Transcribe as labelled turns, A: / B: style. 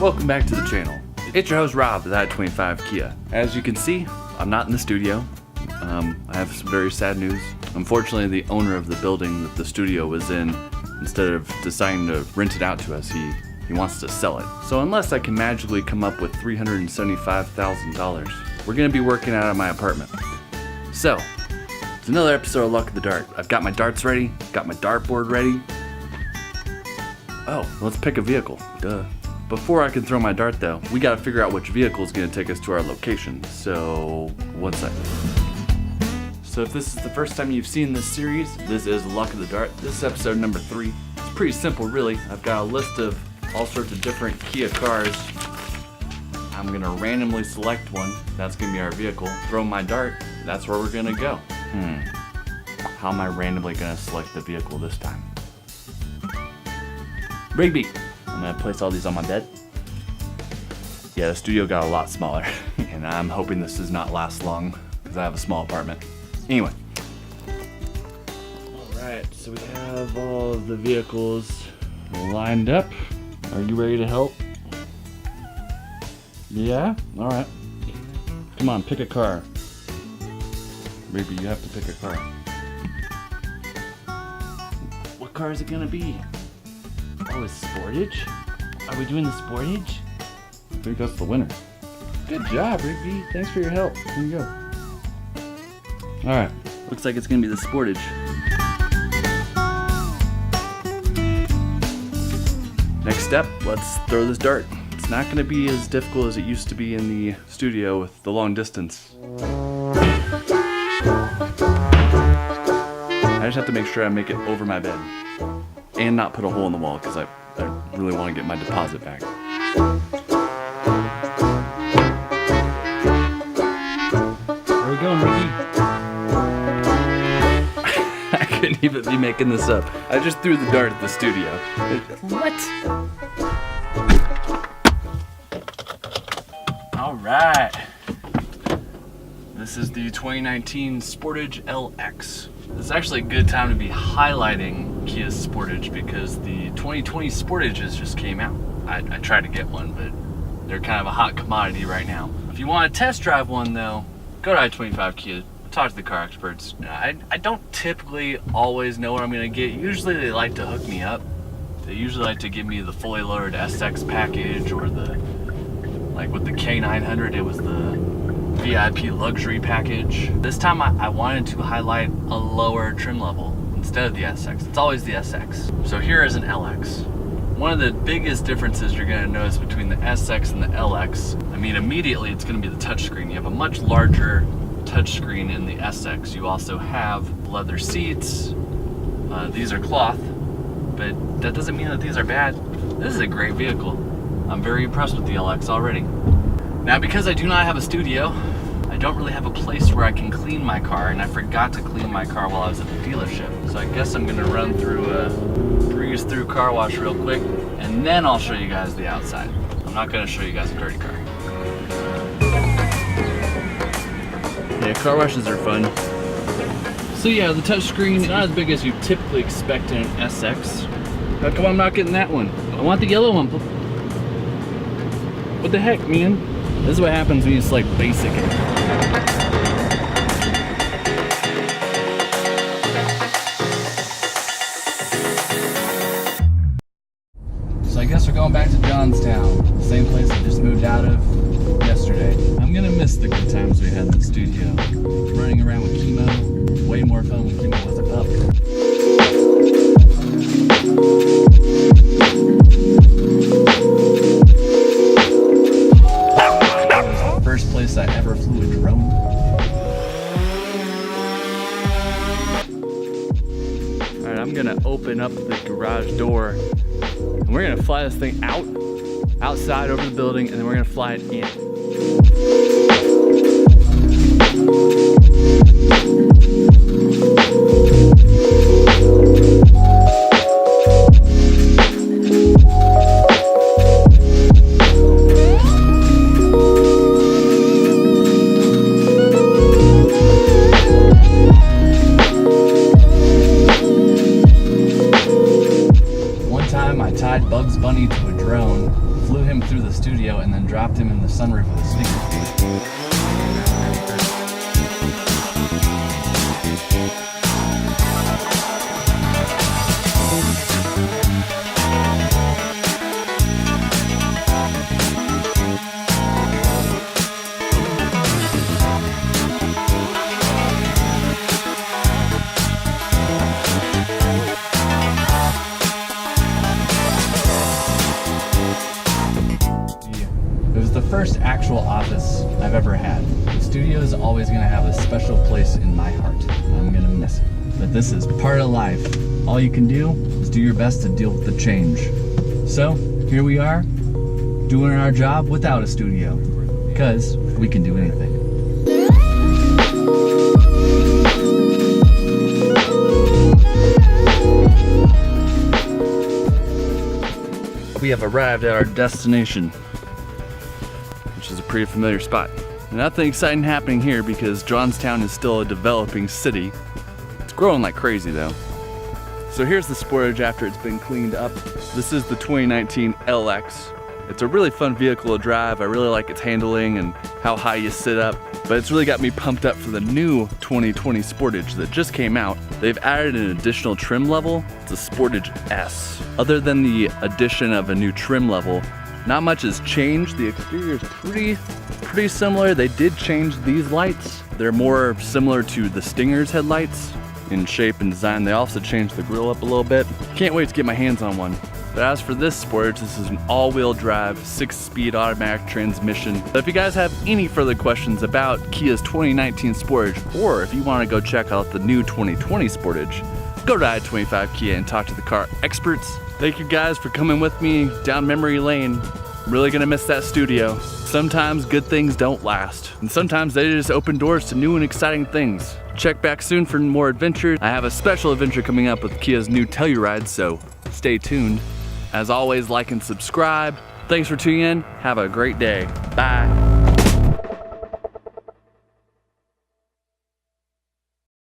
A: Welcome back to the channel. It's your host Rob with I-25 Kia. As you can see, I'm not in the studio. I have some very sad news. Unfortunately, the owner of the building that the studio was in, instead of deciding to rent it out to us, he wants to sell it. So unless I can magically come up with $375,000, we're gonna be working out of my apartment. So, it's another episode of Luck of the Dart. I've got my darts ready, got my dartboard ready. Oh, let's pick a vehicle, duh. Before I can throw my dart though, we gotta figure out which vehicle is gonna take us to our location. So, one second. So if this is the first time you've seen this series, this is Luck of the Dart. This is episode number 3. It's pretty simple really. I've got a list of all sorts of different Kia cars. I'm gonna randomly select one. That's gonna be our vehicle. Throw my dart, that's where we're gonna go. How am I randomly gonna select the vehicle this time? Rigby! I'm gonna place all these on my bed. Yeah, the studio got a lot smaller, and I'm hoping this does not last long because I have a small apartment. Anyway. Alright, so we have all of the vehicles lined up. Are you ready to help? Yeah? Alright. Come on, pick a car. Rigby, you have to pick a car. What car is it gonna be? Oh, it's Sportage? Are we doing the Sportage? I think that's the winner. Good job, Rigby. Thanks for your help. Here you go. Alright. Looks like it's gonna be the Sportage. Next step, let's throw this dart. It's not gonna be as difficult as it used to be in the studio with the long distance. I just have to make sure I make it over my bed. And not put a hole in the wall because I really want to get my deposit back. Where are we going, Ricky? I couldn't even be making this up. I just threw the dart at the studio. What? Alright. This is the 2019 Sportage LX. This is actually a good time to be highlighting Kia Sportage because the 2020 Sportages just came out. I tried to get one, but they're kind of a hot commodity right now. If you want to test drive one though, go to I-25 Kia, talk to the car experts. I don't typically always know what I'm going to get. Usually they like to hook me up. They usually like to give me the fully loaded SX package or like with the K900 it was the VIP luxury package. This time I wanted to highlight a lower trim level instead of the SX. It's always the SX. So here is an LX. One of the biggest differences you're going to notice between the SX and the LX, I mean immediately it's going to be the touchscreen. You have a much larger touchscreen in the SX. You also have leather seats. These are cloth, but that doesn't mean that these are bad. This is a great vehicle. I'm very impressed with the LX already. Now because I do not have a studio, I don't really have a place where I can clean my car, and I forgot to clean my car while I was at the dealership. So I guess I'm gonna run through breeze through car wash real quick, and then I'll show you guys the outside. I'm not gonna show you guys a dirty car. Yeah, car washes are fun. So yeah, the touchscreen is not as big as you typically expect in an SX. How come I'm not getting that one? I want the yellow one. What the heck, man? This is what happens when you select basic. So I guess we're going back to Johnstown, the same place I just moved out of yesterday. I'm gonna miss the good times we had in the studio. Running around with Chemo, way more fun when Chemo was a pup. First place I ever flew a drone. Alright, I'm gonna open up the garage door and we're gonna fly this thing outside over the building, and then we're gonna fly it in. Bugs Bunny to a drone flew him through the studio and then dropped him in the sunroof of the speaker. It was the first actual office I've ever had. The studio is always going to have a special place in my heart. I'm going to miss it. But this is part of life. All you can do is do your best to deal with the change. So, here we are, doing our job without a studio. Because we can do anything. We have arrived at our destination, which is a pretty familiar spot. Nothing exciting happening here because Johnstown is still a developing city. It's growing like crazy though. So here's the Sportage after it's been cleaned up. This is the 2019 LX. It's a really fun vehicle to drive. I really like its handling and how high you sit up, but it's really got me pumped up for the new 2020 Sportage that just came out. They've added an additional trim level. It's a Sportage S. Other than the addition of a new trim level, not much has changed. The exterior is pretty similar. They did change these lights. They're more similar to the Stinger's headlights in shape and design. They also changed the grille up a little bit. Can't wait to get my hands on one. But as for this Sportage, this is an all-wheel drive, 6-speed automatic transmission. So if you guys have any further questions about Kia's 2019 Sportage, or if you want to go check out the new 2020 Sportage, go to I-25 Kia and talk to the car experts. Thank you guys for coming with me down memory lane. I'm really gonna miss that studio. Sometimes good things don't last, and sometimes they just open doors to new and exciting things. Check back soon for more adventures. I have a special adventure coming up with Kia's new Telluride, so stay tuned. As always, like and subscribe. Thanks for tuning in. Have a great day. Bye.